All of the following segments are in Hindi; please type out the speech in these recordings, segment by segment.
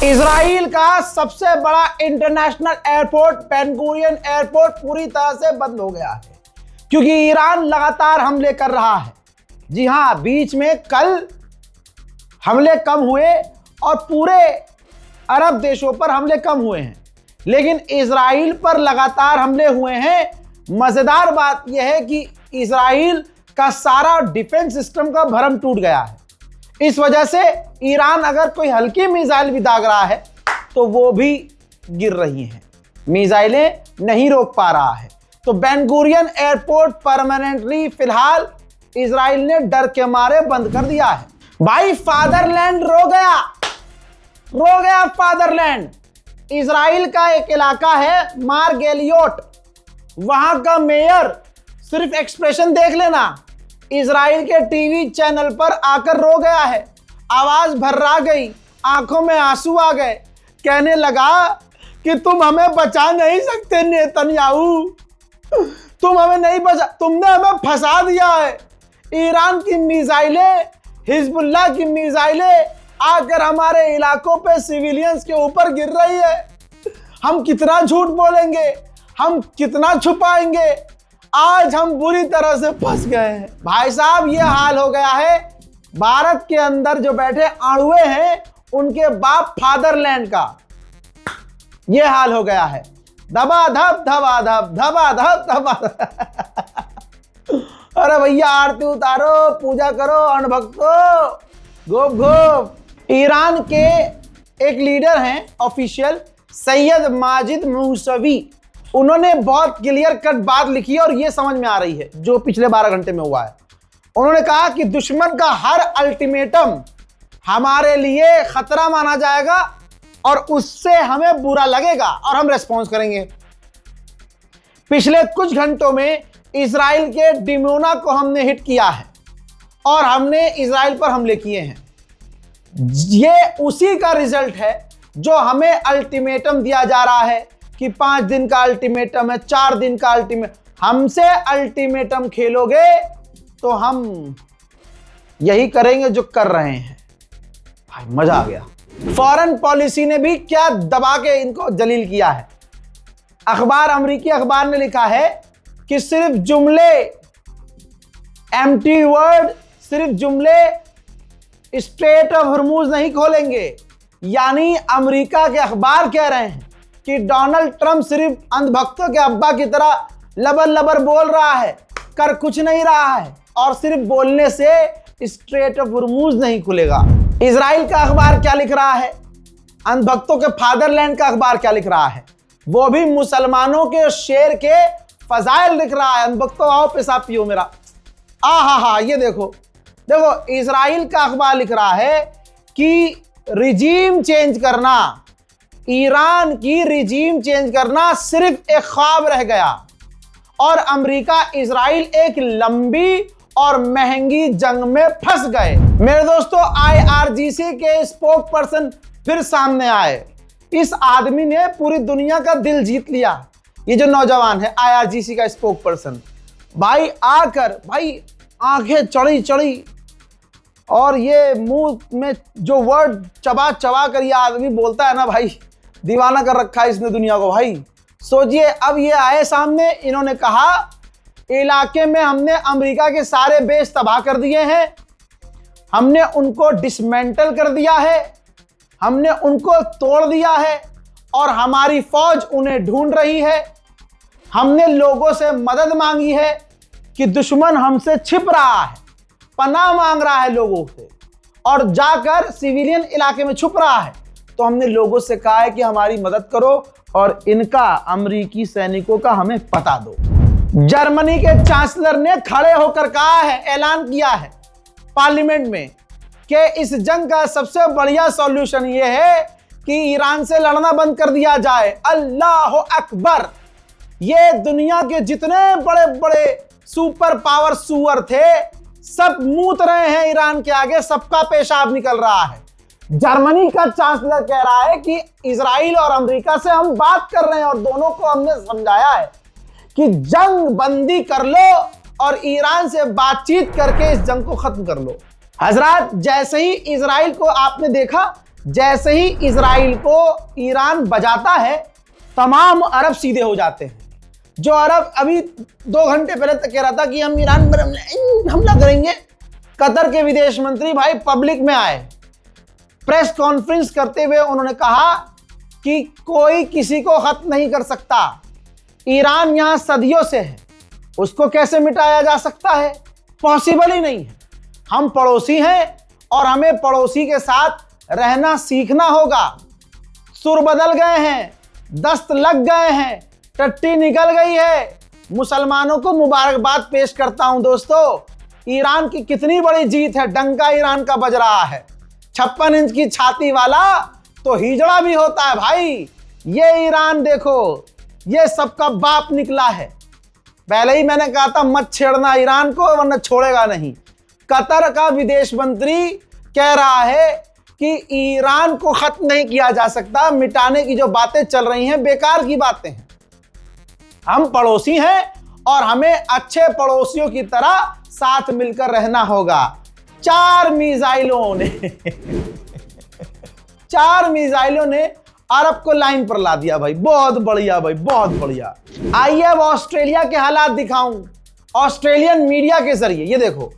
इजराइल का सबसे बड़ा international airport Ben Gurion airport पूरी तरह से बंद हो गया है क्योंकि ईरान लगातार हमले कर रहा है। जी हां, बीच में कल हमले कम हुए और पूरे अरब देशों पर हमले कम हुए हैं, लेकिन इजराइल पर लगातार हमले हुए हैं। मजेदार बात यह है कि इजराइल का सारा डिफेंस सिस्टम का भरम टूट गया है। इस वजह से ईरान अगर कोई हल्की मिसाइल भी दाग रहा है तो वो भी गिर रही हैं, मिसाइलें नहीं रोक पा रहा है। तो बेन गुरियन एयरपोर्ट परमानेंटली फिलहाल इजराइल ने डर के मारे बंद कर दिया है। भाई फादरलैंड रो गया फादरलैंड। इजराइल का एक इलाका है मार गेलियोट, वहां का मेयर, सिर्फ एक्सप्रेशन देख लेना, इजराइल के टीवी चैनल पर आकर रो गया है। आवाज भर्रा गई, आंखों में आंसू आ गए, कहने लगा कि तुम हमें बचा नहीं सकते नेतन्याहू, तुम हमें नहीं बचा, तुमने हमें फंसा दिया है। ईरान की मिसाइलें, हिजबुल्लाह की मिसाइलें आकर हमारे इलाकों पे सिविलियंस के ऊपर गिर रही है। हम कितना झूठ बोलेंगे, हम कितना छुपाएंगे, आज हम बुरी तरह से फंस गए हैं। भाई साहब, ये हाल हो गया है भारत के अंदर जो बैठे आड़ुए हैं उनके बाप फादरलैंड का, ये हाल हो गया है। धबा धब धबा धब धबा धब धबा। अरे भैया आरती उतारो, पूजा करो, अन्न भक्तो, गोप गोप। ईरान के एक लीडर हैं ऑफिशियल, सैयद माजिद मूसवी, उन्होंने बहुत क्लियर कट बात लिखी है और ये समझ में आ रही है जो पिछले 12 घंटे में हुआ है। उन्होंने कहा कि दुश्मन का हर अल्टीमेटम हमारे लिए खतरा माना जाएगा और उससे हमें बुरा लगेगा और हम रेस्पॉन्स करेंगे। पिछले कुछ घंटों में इजराइल के डिमोना को हमने हिट किया है और हमने इजराइल पर हमले किए हैं। ये उसी का रिजल्ट है जो हमें अल्टीमेटम दिया जा रहा है कि 5 दिन का अल्टीमेटम है, 4 दिन का अल्टीमेटम। हमसे अल्टीमेटम खेलोगे तो हम यही करेंगे जो कर रहे हैं। भाई मजा आ गया। फॉरेन पॉलिसी ने भी क्या दबा के इनको जलील किया है। अमरीकी अखबार ने लिखा है कि सिर्फ जुमले, एम्प्टी वर्ड, सिर्फ जुमले स्ट्रेट ऑफ हॉर्मुज नहीं खोलेंगे। यानी अमेरिका के अखबार कह रहे हैं कि डोनाल्ड ट्रंप सिर्फ अंधभक्तों के अब्बा की तरह लबर लबर बोल रहा है, कर कुछ नहीं रहा है, और सिर्फ बोलने से स्ट्रेट ऑफ हॉर्मुज नहीं खुलेगा। इजराइल का अखबार क्या लिख रहा है, अंधभक्तों के फादरलैंड का अखबार क्या लिख रहा है, वो भी मुसलमानों के शेर के फजाइल लिख रहा है। अंधभक्तों आओ पेशाब पियो मेरा। हा, ये देखो इजराइल का अखबार लिख रहा है कि रिजीम चेंज करना, ईरान की रिजीम चेंज करना सिर्फ एक ख्वाब रह गया और अमेरिका इजराइल एक लंबी और महंगी जंग में फंस गए। मेरे दोस्तों, IRGC के स्पोक पर्सन फिर सामने आए। इस आदमी ने पूरी दुनिया का दिल जीत लिया। ये जो नौजवान है IRGC का स्पोक पर्सन, भाई आकर भाई आंखें चढ़ी और ये मुंह में जो वर्ड चबा चबा कर ये आदमी बोलता है ना, भाई दीवाना कर रखा है इसने दुनिया को। भाई सोचिए, अब ये आए सामने, इन्होंने कहा इलाके में हमने अमेरिका के सारे बेस तबाह कर दिए हैं, हमने उनको डिसमेंटल कर दिया है, हमने उनको तोड़ दिया है और हमारी फौज उन्हें ढूंढ रही है। हमने लोगों से मदद मांगी है कि दुश्मन हमसे छिप रहा है, पनाह मांग रहा है लोगों से और जाकर सिविलियन इलाके में छुप रहा है। तो हमने लोगों से कहा है कि हमारी मदद करो और इनका, अमेरिकी सैनिकों का हमें पता दो। जर्मनी के चांसलर ने खड़े होकर कहा है, ऐलान किया है पार्लियामेंट में कि इस जंग का सबसे बढ़िया सॉल्यूशन यह है कि ईरान से लड़ना बंद कर दिया जाए। अल्लाह अकबर। ये दुनिया के जितने बड़े बड़े सुपर पावर सुअर थे सब मूत रहे हैं ईरान के आगे, सबका पेशाब निकल रहा है। जर्मनी का चांसलर कह रहा है कि इजराइल और अमेरिका से हम बात कर रहे हैं और दोनों को हमने समझाया है कि जंग बंदी कर लो और ईरान से बातचीत करके इस जंग को खत्म कर लो। हजरात, जैसे ही इजराइल को आपने देखा जैसे ही इजराइल को ईरान बजाता है, तमाम अरब सीधे हो जाते हैं। जो अरब अभी 2 घंटे पहले तक कह रहा था कि हम ईरान पर हमला करेंगे, कतर के विदेश मंत्री भाई पब्लिक में आए, प्रेस कॉन्फ्रेंस करते हुए उन्होंने कहा कि कोई किसी को खत्म नहीं कर सकता, ईरान यहां सदियों से है, उसको कैसे मिटाया जा सकता है? पॉसिबल ही नहीं है। हम पड़ोसी हैं और हमें पड़ोसी के साथ रहना सीखना होगा। सुर बदल गए हैं, दस्त लग गए हैं, टट्टी निकल गई है। मुसलमानों को मुबारकबाद पेश करता हूं दोस्तों, ईरान की कितनी बड़ी जीत है, डंका ईरान का बज रहा है। 56 इंच की छाती वाला तो हिजड़ा भी होता है भाई। ये ईरान देखो, ये सबका बाप निकला है। पहले ही मैंने कहा था मत छेड़ना ईरान को वरना छोड़ेगा नहीं। कतर का विदेश मंत्री कह रहा है कि ईरान को खत्म नहीं किया जा सकता, मिटाने की जो बातें चल रही हैं बेकार की बातें हैं। हम पड़ोसी हैं और हमें अच्छे पड़ोसियों की तरह साथ मिलकर रहना होगा। 4 मिसाइलों ने अरब को लाइन पर ला दिया भाई। बहुत बढ़िया भाई, बहुत बढ़िया। आइए अब ऑस्ट्रेलिया के हालात दिखाऊं ऑस्ट्रेलियन मीडिया के जरिए। ये देखो,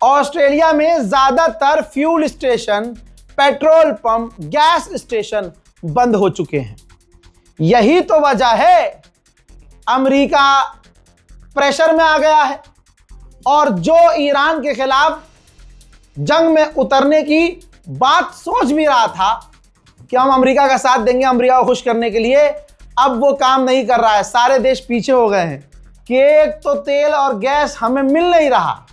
ऑस्ट्रेलिया में ज्यादातर fuel station, petrol pump, gas station बंद हो चुके हैं। यही तो वजह है अमेरिका प्रेशर में आ गया है और जो ईरान के खिलाफ जंग में उतरने की बात सोच भी रहा था कि हम अमेरिका का साथ देंगे अमेरिका को खुश करने के लिए, अब वो काम नहीं कर रहा है। सारे देश पीछे हो गए हैं कि एक तो तेल और गैस हमें मिल नहीं रहा,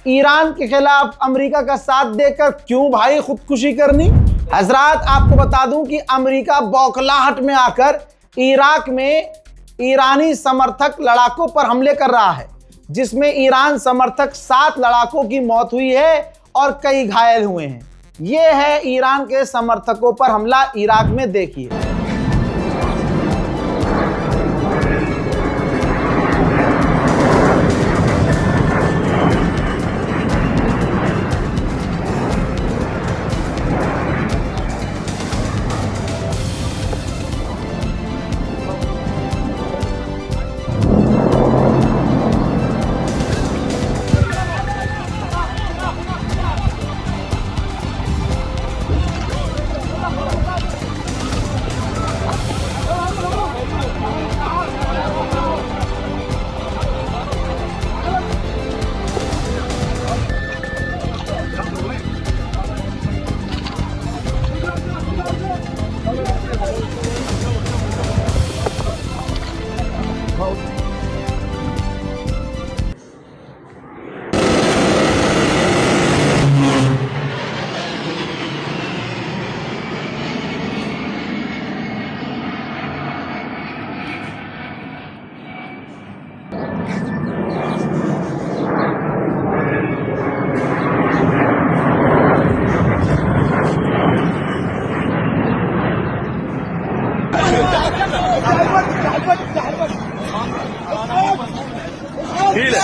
ईरान के खिलाफ अमेरिका का साथ देकर क्यों भाई खुदकुशी करनी। हजरात, आपको बता दूं कि अमेरिका बौखलाहट में आकर इराक में ईरानी समर्थक लड़ाकों पर हमले कर रहा है, जिसमें ईरान समर्थक 7 लड़ाकों की मौत हुई है और कई घायल हुए हैं। यह है ईरान के समर्थकों पर हमला इराक में, देखिए।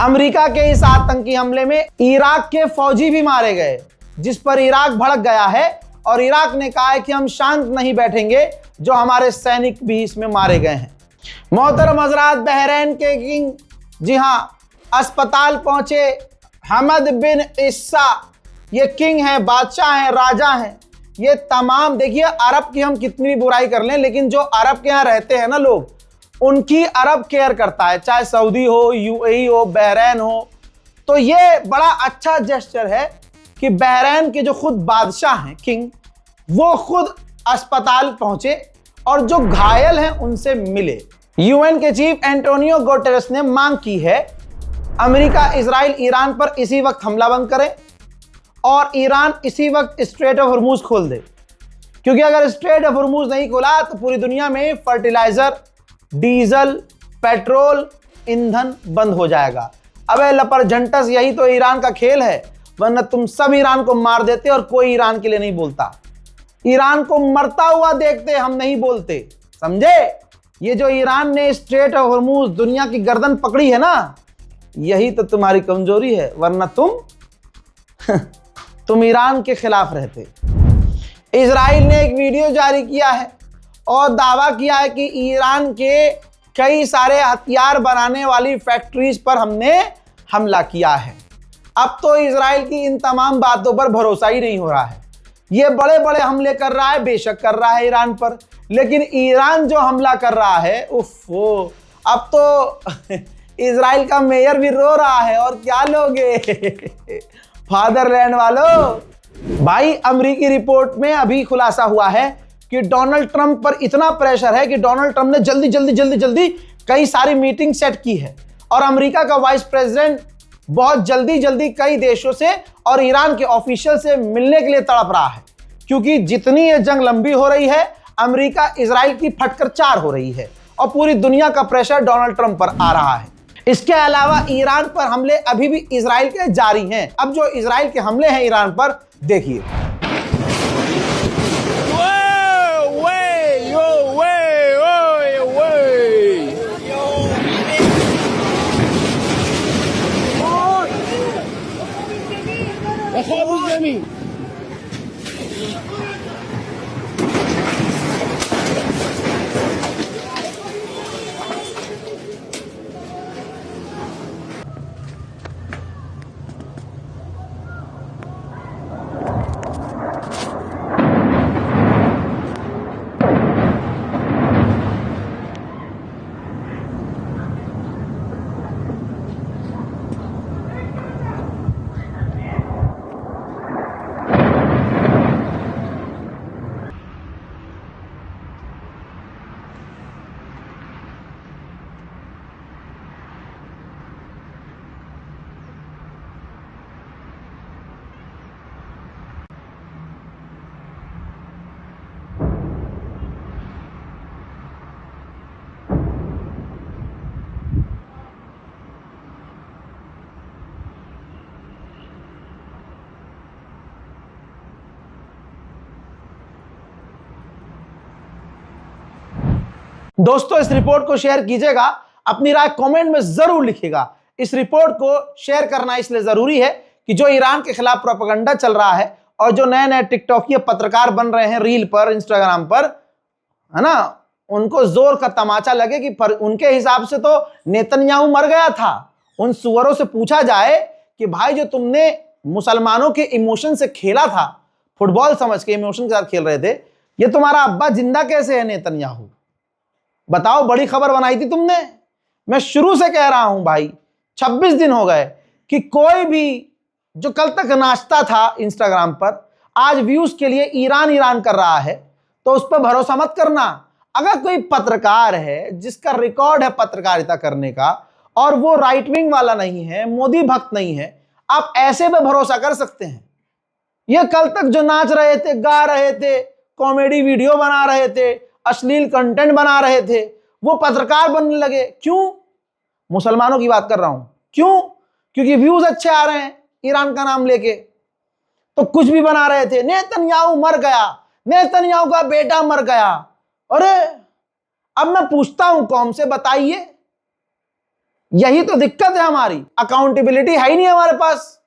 अमेरिका के इस आतंकी हमले में इराक के फौजी भी मारे गए, जिस पर इराक भड़क गया है और इराक ने कहा है कि हम शांत नहीं बैठेंगे जो हमारे सैनिक भी इसमें मारे गए हैं। मोहतरम हजरात, बहरीन के किंग, जी हां, अस्पताल पहुंचे हमद बिन इस्सा। ये किंग हैं, बादशाह हैं, राजा हैं। ये तमाम, देखिए अरब की हम कितनी भी बुराई कर लें, लेकिन जो अरब के यहाँ रहते हैं ना लोग, उनकी अरब केयर करता है, चाहे सऊदी हो, यूएई हो, बहरीन हो। तो ये बड़ा अच्छा जेस्चर है कि बहरीन के जो खुद बादशाह हैं, किंग, वो खुद अस्पताल पहुंचे और जो घायल हैं उनसे मिले। यूएन के चीफ एंटोनियो गुटेरेस ने मांग की है अमेरिका इजराइल ईरान पर इसी वक्त हमला बंद करे और ईरान इसी वक्त स्ट्रेट ऑफ हॉर्मूज खोल दे, क्योंकि अगर स्ट्रेट ऑफ हॉर्मूज नहीं खोला तो पूरी दुनिया में फर्टिलाइजर, डीजल, पेट्रोल, ईंधन बंद हो जाएगा। अबे लपरझंटस, यही तो ईरान का खेल है, वरना तुम सब ईरान को मार देते और कोई ईरान के लिए नहीं बोलता। ईरान को मरता हुआ देखते, हम नहीं बोलते, समझे? ये जो ईरान ने स्ट्रेट ऑफ हॉर्मूज दुनिया की गर्दन पकड़ी है ना, यही तो तुम्हारी कमजोरी है, वरना तुम ईरान के खिलाफ रहते। इजराइल ने एक वीडियो जारी किया है और दावा किया है कि ईरान के कई सारे हथियार बनाने वाली फैक्ट्रीज पर हमने हमला किया है। अब तो इजराइल की इन तमाम बातों पर भरोसा ही नहीं हो रहा है। ये बड़े बड़े हमले कर रहा है, बेशक कर रहा है ईरान पर, लेकिन ईरान जो हमला कर रहा है, उफ, अब तो इजराइल का मेयर भी रो रहा है। और क्या लोगे फादरलैंड वालों। भाई, अमेरिकी रिपोर्ट में अभी खुलासा हुआ है कि डोनाल्ड ट्रंप पर इतना प्रेशर है कि डोनाल्ड ट्रंप ने जल्दी कई सारी मीटिंग सेट की है और अमेरिका का वाइस प्रेसिडेंट बहुत जल्दी कई देशों से और ईरान के ऑफिशियल से मिलने के लिए तड़प रहा है, क्योंकि जितनी ये जंग लंबी हो रही है, अमेरिका इजराइल की फटकर 4 हो रही है और पूरी दुनिया का प्रेशर डोनाल्ड ट्रंप पर आ रहा है। इसके अलावा ईरान पर हमले अभी भी इजराइल के जारी हैं। अब जो इजराइल के हमले हैं ईरान पर, देखिए। दोस्तों, इस रिपोर्ट को शेयर कीजिएगा, अपनी राय कमेंट में जरूर लिखिएगा। इस रिपोर्ट को शेयर करना इसलिए जरूरी है कि जो ईरान के खिलाफ प्रोपेगेंडा चल रहा है और जो नए नए टिकटॉकी पत्रकार बन रहे हैं रील पर, इंस्टाग्राम पर, है ना, उनको जोर का तमाचा लगे कि उनके हिसाब से तो नेतन्याहू मर गया था। उन सुअरों से पूछा जाए कि भाई, जो तुमने मुसलमानों के इमोशन से खेला था, फुटबॉल समझ के इमोशन के साथ खेल रहे थे, ये तुम्हारा अब्बा जिंदा कैसे है नेतन्याहू? बताओ, बड़ी खबर बनाई थी तुमने। मैं शुरू से कह रहा हूं भाई, 26 दिन हो गए कि कोई भी जो कल तक नाचता था इंस्टाग्राम पर, आज व्यूज के लिए ईरान कर रहा है, तो उस पर भरोसा मत करना। अगर कोई पत्रकार है जिसका रिकॉर्ड है पत्रकारिता करने का और वो राइट विंग वाला नहीं है, मोदी भक्त नहीं है, आप ऐसे पे भरोसा कर सकते हैं। ये कल तक जो नाच रहे थे, गा रहे थे, कॉमेडी वीडियो बना रहे थे, अश्लील कंटेंट बना रहे थे, वो पत्रकार बनने लगे। क्यों? मुसलमानों की बात कर रहा हूं। क्यों? क्योंकि व्यूज अच्छे आ रहे हैं ईरान का नाम लेके, तो कुछ भी बना रहे थे। नेतन्याहू मर गया, नेतन्याहू का बेटा मर गया। अरे अब मैं पूछता हूं कौम से, बताइए, यही तो दिक्कत है हमारी। अकाउंटेबिलिटी है ही नहीं हमारे पास।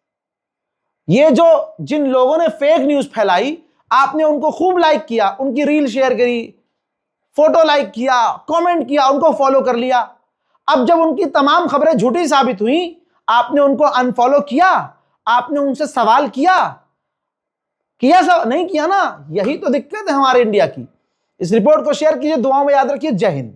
ये जो जिन लोगों ने फेक न्यूज फैलाई, आपने उनको खूब लाइक किया, उनकी रील शेयर करी, फोटो लाइक किया, कमेंट किया, उनको फॉलो कर लिया। अब जब उनकी तमाम खबरें झूठी साबित हुई, आपने उनको अनफॉलो किया, आपने उनसे सवाल किया सब नहीं किया ना। यही तो दिक्कत है हमारे इंडिया की। इस रिपोर्ट को शेयर कीजिए, दुआओं में याद रखिए। जय हिंद।